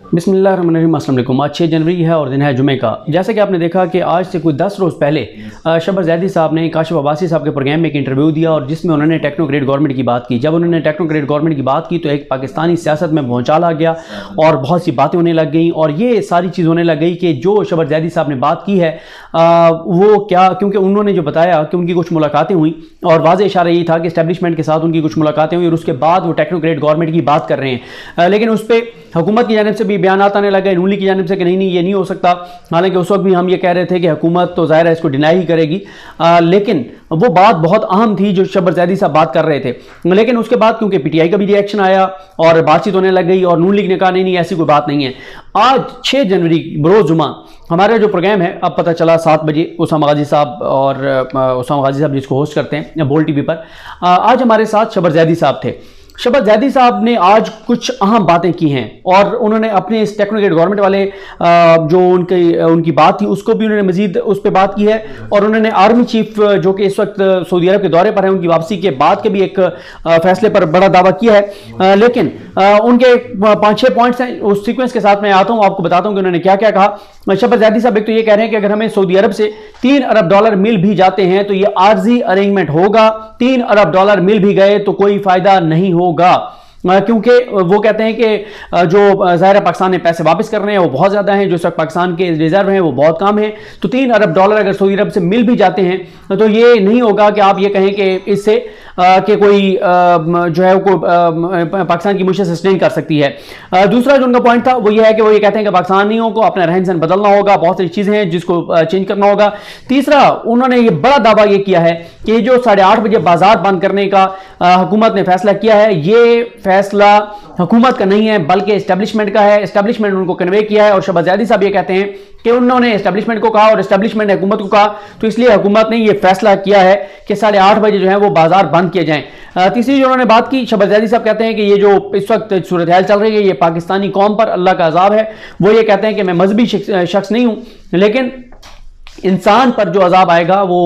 बिस्मिल्लाहिर्रहमानिर्रहीम। अस्सलाम वालेकुम। आज 6 जनवरी है और दिन है जुमे का। जैसा कि आपने देखा कि आज से कोई 10 रोज़ पहले शबर जैदी साहब ने काशिफ अब्बासी साहब के प्रोग्राम में एक इंटरव्यू दिया और जिसमें उन्होंने टेक्नोक्रेट गवर्नमेंट की बात की। जब उन्होंने टेक्नोक्रेट गवर्नमेंट की बात की तो एक पाकिस्तानी सियासत में भौचाल आ गया और बहुत सी बातें होने लग गई और ये सारी चीज़ होने लग गई कि जो शबर जैदी साहब ने बात की है वो क्या, क्योंकि उन्होंने जो बताया कि उनकी कुछ मुलाकातें हुई और वाज़ेह इशारा यही था कि इस्टेब्लिशमेंट के साथ उनकी कुछ मुलाकातें हुई और उसके बाद वो टेक्नोक्रेट गवर्नमेंट की बात कर रहे हैं। लेकिन उस पर हुकूमत की जानिब से भी बयान आने लगे, नूली की जानिब से कि नहीं ये नहीं हो सकता। हालांकि उस वक्त भी हम ये कह रहे थे कि हुकूमत तो ज़ाहिर है इसको डिनाई ही करेगी, लेकिन वो बात बहुत अहम थी जो शबर जैदी साहब बात कर रहे थे। लेकिन उसके बाद क्योंकि पीटीआई का भी रिएक्शन आया और बातचीत होने लग गई और नून लीग ने कहा नहीं ऐसी कोई बात नहीं है। आज 6 जनवरी बरोज़ जुमा हमारा जो प्रोग्राम है, अब पता चला 7 बजे उसामा गाजी साहब और उसामा गाजी साहब जिसको होस्ट करते हैं बोल टीवी पर, आज हमारे साथ शबर जैदी साहब थे। शबर जैदी साहब ने आज कुछ अहम बातें की हैं और उन्होंने अपने इस टेक्नोक्रेट गवर्नमेंट वाले जो उनकी बात थी उसको भी उन्होंने मजीद उस पर बात की है और उन्होंने आर्मी चीफ जो कि इस वक्त सऊदी अरब के दौरे पर है उनकी वापसी के बाद के भी एक फैसले पर बड़ा दावा किया है। लेकिन उनके 5-6 पॉइंट्स हैं, उस सीक्वेंस के साथ मैं आता हूं, आपको बताता हूं कि उन्होंने क्या क्या कहा। शबर जैदी साहब एक तो ये कह रहे हैं कि अगर हमें सऊदी अरब से $3 अरब मिल भी जाते हैं तो ये आर्जी अरेंजमेंट होगा, $3 अरब मिल भी गए तो कोई फायदा नहीं होगा, क्योंकि वो कहते हैं कि जो ज़ाहिर पाकिस्तान ने पैसे वापस करने हैं वो बहुत ज़्यादा हैं, जो इस वक्त पाकिस्तान के रिजर्व हैं वो बहुत कम है। तो $3 अरब अगर सऊदी अरब से मिल भी जाते हैं तो ये नहीं होगा कि आप ये कहें कि इससे कि कोई जो है वो पाकिस्तान की मुश्किल सस्टेन कर सकती है। दूसरा जो उनका पॉइंट था वो ये है कि वो ये कहते हैं कि पाकिस्तानियों को अपना रहन सहन बदलना होगा, बहुत सारी चीज़ें हैं जिसको चेंज करना होगा। तीसरा उन्होंने ये बड़ा दावा ये किया है कि जो 8:30 बजे बाजार बंद करने का हुकूमत ने फैसला किया है, ये फैसला हुकूमत का नहीं है बल्कि एस्टेब्लिशमेंट का है। एस्टेब्लिशमेंट उनको कन्वे किया है और शहबाज जैदी साहब ये कहते हैं कि उन्होंने एस्टेब्लिशमेंट को कहा और एस्टेब्लिशमेंट ने हुकूमत को कहा, तो इसलिए हुकूमत ने ये फैसला किया है कि 8:30 बजे जो है वो बाजार बंद किए जाएं। तीसरी जो उन्होंने बात की, शहबाज जैदी साहब कहते हैं कि ये जो इस वक्त सूरत हाल चल रही है ये पाकिस्तानी कौम पर अल्लाह का अजाब है। वो ये कहते हैं कि मैं मजहबी शख्स नहीं हूं, लेकिन इंसान पर जो अजाब आएगा वो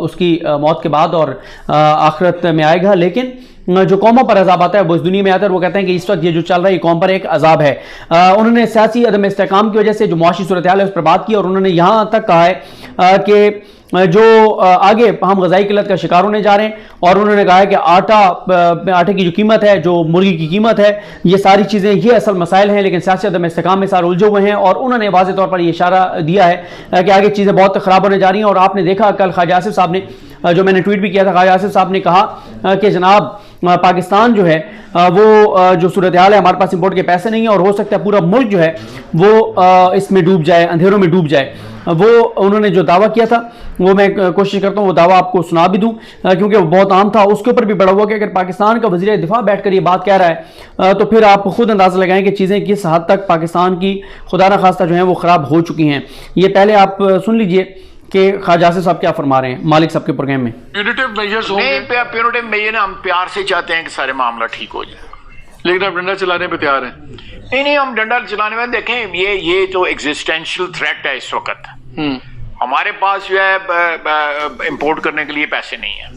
उसकी मौत के बाद और आखिरत में आएगा, लेकिन जो कौमों पर अजाब आता है वो इस दुनिया में आता है। वो कहते हैं कि इस वक्त ये जो चल रहा है कौम पर एक अजाब है। उन्होंने सियासी अदम इस्तेकाम की वजह से जो मुआशी सूरत हाल है उस पर बात की और उन्होंने यहाँ तक कहा है कि जो आगे हम गजाई किल्लत का शिकार होने जा रहे हैं और उन्होंने कहा है कि आटे की जो कीमत है, जो मुर्गी की कीमत है, ये सारी चीज़ें ये असल मसाइल हैं, लेकिन सियासी अदम इस्तेकाम में सारे उलझे हुए हैं और उन्होंने वाज़ेह तौर पर ये इशारा दिया है कि आगे चीज़ें बहुत ख़राब होने जा रही हैं। और आपने देखा कल ख्वाजा आसिफ साहब ने, जो मैंने ट्वीट भी किया था, ख्वाजा आसिफ साहब ने कहा कि जनाब पाकिस्तान जो है वो जो सूरत हाल है हमारे पास इंपोर्ट के पैसे नहीं है और हो सकता है पूरा मुल्क जो है वो इसमें डूब जाए, अंधेरों में डूब जाए। वो उन्होंने जो दावा किया था वो मैं कोशिश करता हूँ वो दावा आपको सुना भी दूँ क्योंकि वो बहुत आम था। उसके ऊपर भी बड़ा हुआ कि अगर पाकिस्तान का वज़ीर दिफा बैठकर ये बात कह रहा है तो फिर आप खुद अंदाज़ा लगाएं कि चीज़ें किस हद तक पाकिस्तान की खुदा न खास्ता जो है वो ख़राब हो चुकी हैं। ये पहले आप सुन लीजिए कि ख्वाजा आसिफ साहब क्या फरमा रहे हैं मालिक साहब के प्रोग्राम में। प्यूनिटिव मेजर्स होंगे, प्यूनिटिव मेजर हम प्यार से चाहते हैं कि सारे मामला ठीक हो जाए, लेकिन आप डंडा चलाने पे तैयार हैं। नहीं हम डंडा चलाने में देखें, ये जो एग्जिस्टेंशियल थ्रेट है इस वक्त, हमारे पास जो है इंपोर्ट करने के लिए पैसे नहीं है।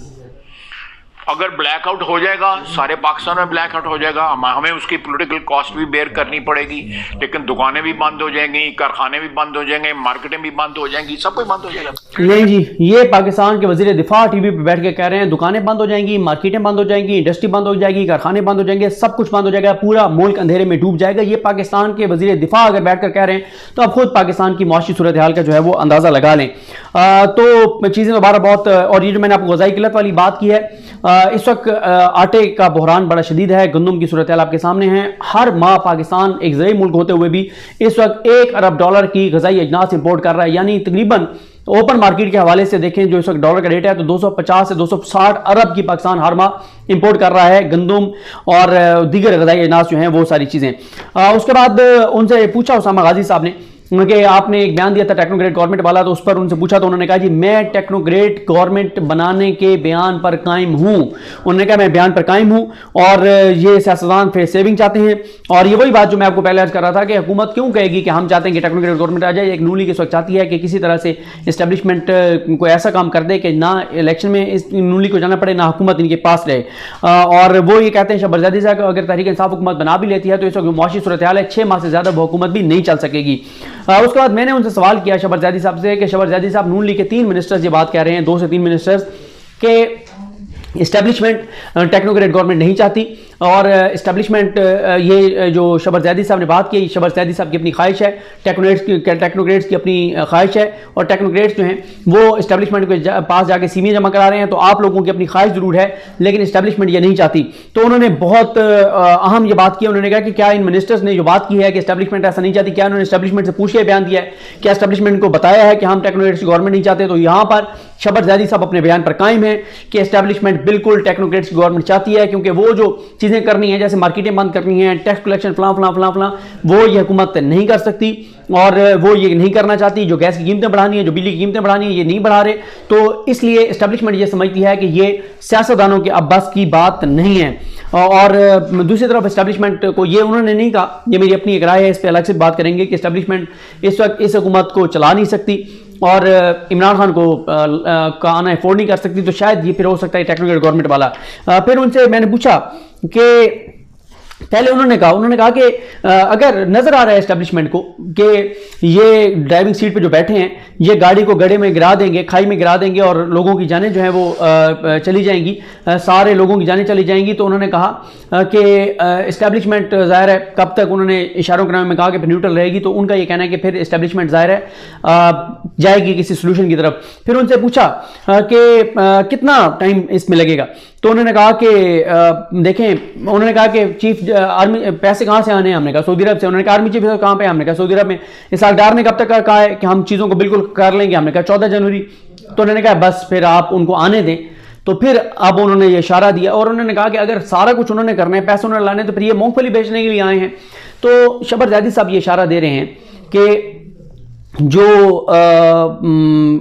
अगर ब्लैकआउट हो जाएगा, सारे पाकिस्तान में ब्लैकआउट हो जाएगा, हमें उसकी पॉलिटिकल कॉस्ट भी बेयर करनी पड़ेगी, लेकिन दुकानें भी बंद हो जाएंगी, कारखाने भी बंद हो जाएंगे, मार्केटें भी बंद हो जाएंगी, सब कुछ बंद हो जाएगा। नहीं जी, ये पाकिस्तान के वजीर दिफा टीवी पे बैठ के कह रहे हैं दुकानें बंद हो जाएंगी, मार्केटें बंद हो जाएंगी, इंडस्ट्री बंद हो जाएगी, कारखाने बंद हो जाएंगे, सब कुछ बंद हो जाएगा, पूरा मुल्क अंधेरे में डूब जाएगा। ये पाकिस्तान के वजीर दिफा अगर बैठ कर कह रहे हैं तो आप खुद पाकिस्तान की मुआशी सूरत हाल का जो है वो अंदाजा लगा लें। तो चीज़ें दोबारा बहुत, और ये जो मैंने आपको गजाई किल्लत वाली बात की है, इस वक्त आटे का बहरान बड़ा शदीद है, गंदम की सूरत हाल आपके सामने है। हर माह पाकिस्तान एक ज़रूरी मुल्क होते हुए भी इस वक्त $1 अरब की गजाई अजनास इंपोर्ट कर रहा है, यानी तकरीबन ओपन मार्केट के हवाले से देखें जो इस वक्त डॉलर का रेट है तो 250 से 260 अरब की पाकिस्तान हर माह इंपोर्ट कर रहा है, गंदम और दीगर गजाई अजनास जो हैं वो सारी चीज़ें। उसके बाद उनसे पूछा उसामा गाजी साहब ने कि आपने एक बयान दिया था टेक्नोक्रेट गवर्नमेंट वाला, तो उस पर उनसे पूछा तो उन्होंने कहा जी मैं टेक्नोक्रेट गवर्नमेंट बनाने के बयान पर कायम हूं। उन्होंने कहा मैं बयान पर कायम हूं और ये सियासतदान फेस सेविंग चाहते हैं। और ये वही बात जो मैं आपको पहले अर्ज कर रहा था कि हुकूमत क्यों कहेगी कि हम चाहते हैं कि टेक्नोक्रेट गवर्नमेंट आ जाए। एक नून लीग इस वक्त चाहती है कि किसी तरह से इस्टेब्लिशमेंट को ऐसा काम कर दे कि ना इलेक्शन में इस नून लीग को जाना पड़े, ना हुकूमत इनके पास रहे। और वो ये कहते हैं शहबाज ज़ैदी साहब अगर तहरीक इंसाफ हुकूमत बना भी लेती है तो इस वक्त मुआशी सूरत हाल है, 6 माह से ज्यादा वो हुकूमत भी नहीं चल सकेगी। उसके बाद मैंने उनसे सवाल किया शहबाज ज़ैदी साहब से कि शहबाज ज़ैदी साहब नून लीग के 3 मिनिस्टर्स ये बात कह रहे हैं, 2 से 3 मिनिस्टर्स के इस्टेब्लिशमेंट टेक्नोक्रेट गवर्नमेंट नहीं चाहती और इस्टेब्लिशमेंट ये जो शहबाज ज़ैदी साहब ने बात की, शहबाज ज़ैदी साहब की अपनी ख्वाहिश है, टेक्नोक्रेट्स की अपनी ख्वाहिश है और टेक्नोक्रेट्स जो हैं वो इस्टेब्लिशमेंट के पास जाके सीमियाँ जमा करा रहे हैं। तो आप लोगों की अपनी ख्वाहिश जरूर है लेकिन इस्टेब्लिशमेंट ये नहीं चाहती। तो उन्होंने बहुत अहम ये बात की, उन्होंने कहा कि क्या इन मिनिस्टर्स ने जो बात की है कि इस्टेब्लिशमेंट ऐसा नहीं चाहती, क्या उन्होंने इस्टेब्लिशमेंट से पूछ के बयान दिया है, क्या इस्टेब्लिशमेंट को बताया है कि हम टेक्नोक्रेट्स की गवर्नमेंट नहीं चाहते। तो यहाँ पर शहबाज ज़ैदी साहब अपने बयान पर कायम है कि इस्टेब्लिशमेंट बिल्कुल टेक्नोक्रेट्स की गवर्नमेंट चाहती है, क्योंकि वो जो चीज़ें करनी है जैसे मार्केटें बंद करनी है, टैक्स कलेक्शन फलां फलां फलां फलां, वो ये हुकूमत नहीं कर सकती और वो ये नहीं करना चाहती। जो गैस की कीमतें बढ़ानी है, जो बिजली की कीमतें बढ़ानी है, ये नहीं बढ़ा रहे। तो इसलिए इस्टेब्लिशमेंट ये समझती है कि ये सियासतदानों के अब बस की बात नहीं है। और दूसरी तरफ इस्टेब्लिशमेंट को ये उन्होंने नहीं कहा, ये मेरी अपनी एक राय है, इस पर अलग से बात करेंगे कि इस्टेब्लिशमेंट इस वक्त इस हुकूमत को चला नहीं सकती और इमरान खान को का आना अफोर्ड नहीं कर सकती। तो शायद ये फिर हो सकता है टेक्नोक्रेट गवर्नमेंट वाला। फिर उनसे मैंने पूछा कि पहले उन्होंने कहा कि अगर नजर आ रहा है इस्टेब्लिशमेंट को कि ये ड्राइविंग सीट पे जो बैठे हैं ये गाड़ी को गड्ढे में गिरा देंगे, खाई में गिरा देंगे और लोगों की जानें जो है वो चली जाएंगी, सारे लोगों की जानें चली जाएंगी। तो उन्होंने कहा कि इस्टेब्लिशमेंट ज़ाहिर है कब तक, उन्होंने इशारों के नाम में कहा कि न्यूट्रल रहेगी। तो उनका ये कहना है कि फिर इस्टेब्लिशमेंट ज़ाहिर है जाएगी किसी सोल्यूशन की तरफ। फिर उनसे पूछा कि कितना टाइम इसमें लगेगा। तो उन्होंने कहा कि देखें, उन्होंने कहा कि चीफ आर्मी पैसे कहाँ से आने हैं, हमने कहा सऊदी अरब से। उन्होंने कहा आर्मी चीफ कहाँ पे, हमने कहा सऊदी अरब में। इसाकदार ने कब तक कहा है कि हम चीज़ों को बिल्कुल कर लेंगे, हमने कहा 14 जनवरी। तो उन्होंने कहा बस फिर आप उनको आने दें। तो फिर अब उन्होंने ये इशारा दिया और उन्होंने कहा कि अगर सारा कुछ उन्होंने करना है, पैसे उन्होंने लाने, तो फिर ये मूंगफली बेचने के लिए आए हैं। तो शहबाज ज़ैदी साहब ये इशारा दे रहे हैं कि जो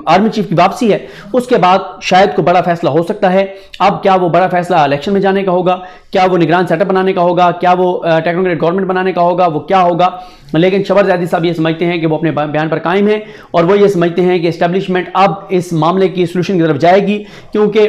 आर्मी चीफ की वापसी है उसके बाद शायद कोई बड़ा फैसला हो सकता है। अब क्या वो बड़ा फैसला इलेक्शन में जाने का होगा, क्या वो निगरान सेटअप बनाने का होगा, क्या वो टेक्नोक्रेट गवर्नमेंट बनाने का होगा, वो क्या होगा। लेकिन शहबाज ज़ैदी साहब ये समझते हैं कि वो अपने बयान पर कायम है और वो ये समझते हैं कि इस्टेब्लिशमेंट अब इस मामले की सोल्यूशन की तरफ जाएगी। क्योंकि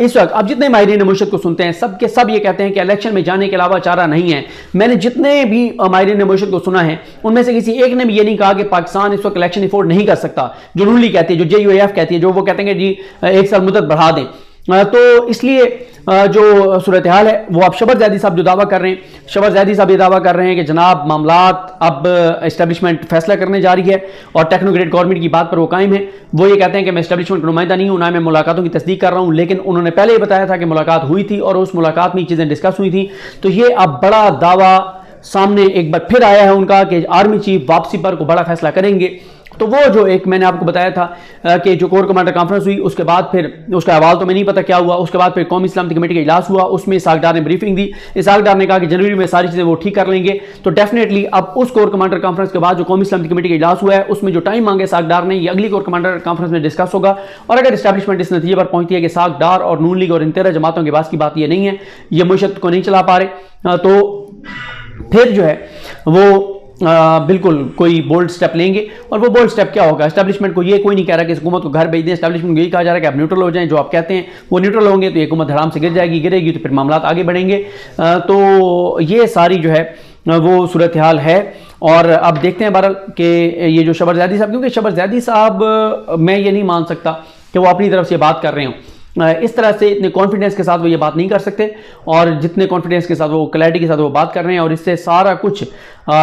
इस वक्त अब जितने माहिरीन मुशत को सुनते हैं सब के सब ये कहते हैं कि इलेक्शन में जाने के अलावा चारा नहीं है। मैंने जितने भी माहिरीन मुशत को सुना है उनमें से किसी एक ने भी ये नहीं कहा कि पाकिस्तान इस वक्त इलेक्शन अफोर्ड नहीं कर सकता। जो नून लीग कहती है, जो JUAF कहती है, जो वो कहते हैं कि जी 1 साल मुद्दत बढ़ा दें। तो इसलिए जो सूरत हाल है वो अब शहबाज ज़ैदी साहब जो दावा कर रहे हैं, शहबाज ज़ैदी साहब ये दावा कर रहे हैं कि जनाब मामलात अब इस्टेब्लिशमेंट फैसला करने जा रही है और टेक्नोक्रेट गवर्नमेंट की बात पर वो कायम है। वो ये कहते हैं कि मैं इस्टेब्लिशमेंट का नुमाइंदा नहीं हूँ, ना मैं मुलाकातों की तस्दीक कर रहा हूँ। लेकिन उन्होंने पहले ही बताया था कि मुलाकात हुई थी और उस मुलाकात में ये चीज़ें डिस्कस हुई थी। तो ये अब बड़ा दावा सामने एक बार फिर आया है उनका कि आर्मी चीफ वापसी पर को बड़ा फैसला करेंगे। तो वो जो एक मैंने आपको बताया था कि जो कोर कमांडर कॉन्फ्रेंस हुई उसके बाद फिर उसका अहवाल तो मैं नहीं पता क्या हुआ, उसके बाद फिर कौमी इस्लामती कमेटी का इजलास हुआ, उसमें इसाकदार ने ब्रीफिंग दी। इसाकदार ने कहा कि जनवरी में सारी चीज़ें वो ठीक कर लेंगे। तो डेफिनेटली अब उस कोर कमांडर कॉन्फ्रेंस के बाद जो कौमी इस्लामती कमेटी का इजलास हुआ है उसमें जो टाइम मांगे इसाकदार ने, ये अगली कोर कमांडर कॉन्फ्रेंस में डिस्कस होगा। और अगर इस्टेब्लिशमेंट इस नतीजे पर पहुंचती है कि इसाकदार और नून लीग और इन 13 जमातों के पास की बात ये नहीं है, ये मुशत को नहीं चला पा रहे, तो फिर जो है वो बिल्कुल कोई बोल्ड स्टेप लेंगे। और वो बोल्ड स्टेप क्या होगा, एस्टेब्लिशमेंट को ये कोई नहीं कह रहा कि हुकूमत को घर भेज दें। एस्टेब्लिशमेंट को यही कहा जा रहा है कि आप न्यूट्रल हो जाएं, जो आप कहते हैं वो न्यूट्रल होंगे तो ये हुकूमत हराम से गिरेगी तो फिर मामला आगे बढ़ेंगे। तो ये सारी जो है वो सूरत हाल है। और अब देखते हैं बहरहाल कि ये जो शहबाज ज़ैदी साहब, क्योंकि शहबाज ज़ैदी साहब मैं ये नहीं मान सकता कि वो अपनी तरफ से बात कर रहे हों, इस तरह से इतने कॉन्फिडेंस के साथ वो ये बात नहीं कर सकते। और जितने कॉन्फिडेंस के साथ वो क्लैरिटी के साथ वो बात कर रहे हैं और इससे सारा कुछ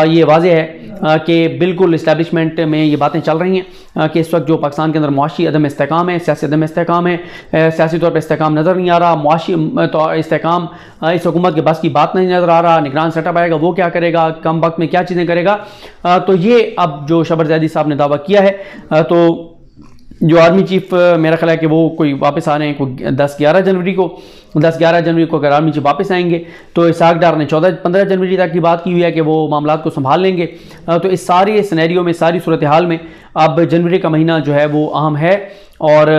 ये वाज़ेह है कि बिल्कुल इस्टेब्लिशमेंट में ये बातें चल रही हैं कि इस वक्त जो पाकिस्तान के अंदर मुआशी अदम इस्तेकाम है, सियासी अदम इस्तेकाम है, सियासी तौर पर इस्तेकाम नज़र नहीं आ रहा, मुआशी तो इस्तेकाम इस हुकूमत के बस की बात नहीं नज़र आ रहा। निगरान सेटअप आएगा, वो क्या करेगा, कम वक्त में क्या चीज़ें करेगा। तो ये अब जो शहबाज ज़ैदी साहब ने दावा किया है, तो जो आर्मी चीफ मेरा ख्याल है कि वो कोई वापस आ रहे हैं कोई 10-11 जनवरी को, 10-11 जनवरी को अगर आर्मी चीफ वापस आएंगे तो इसहाक डार ने 14-15 जनवरी तक की बात की हुई है कि वो मामला को संभाल लेंगे। तो इस सारे सिनेरियो में, सारी सूरत हाल में अब जनवरी का महीना जो है वो अहम है। और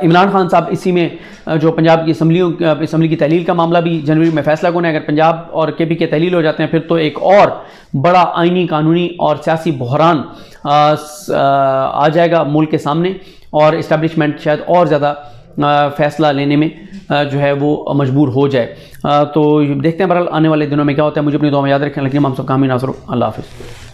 इमरान खान साहब इसी में जो पंजाब की असम्बली की तहलील का मामला भी जनवरी में फैसला होना है। अगर पंजाब और केपी के तहलील हो जाते हैं फिर तो एक और बड़ा आइनी, कानूनी और सियासी बहरान आ जाएगा मुल्क के सामने और इस्टेब्लिशमेंट शायद और ज़्यादा फैसला लेने में जो है वो मजबूर हो जाए। तो देखते हैं बहरहाल आने वाले दिनों में क्या होता है। मुझे अपनी दुआ में याद रखें। लेकिन हम सब कामी नासर, अल्लाह हाफ़िज़।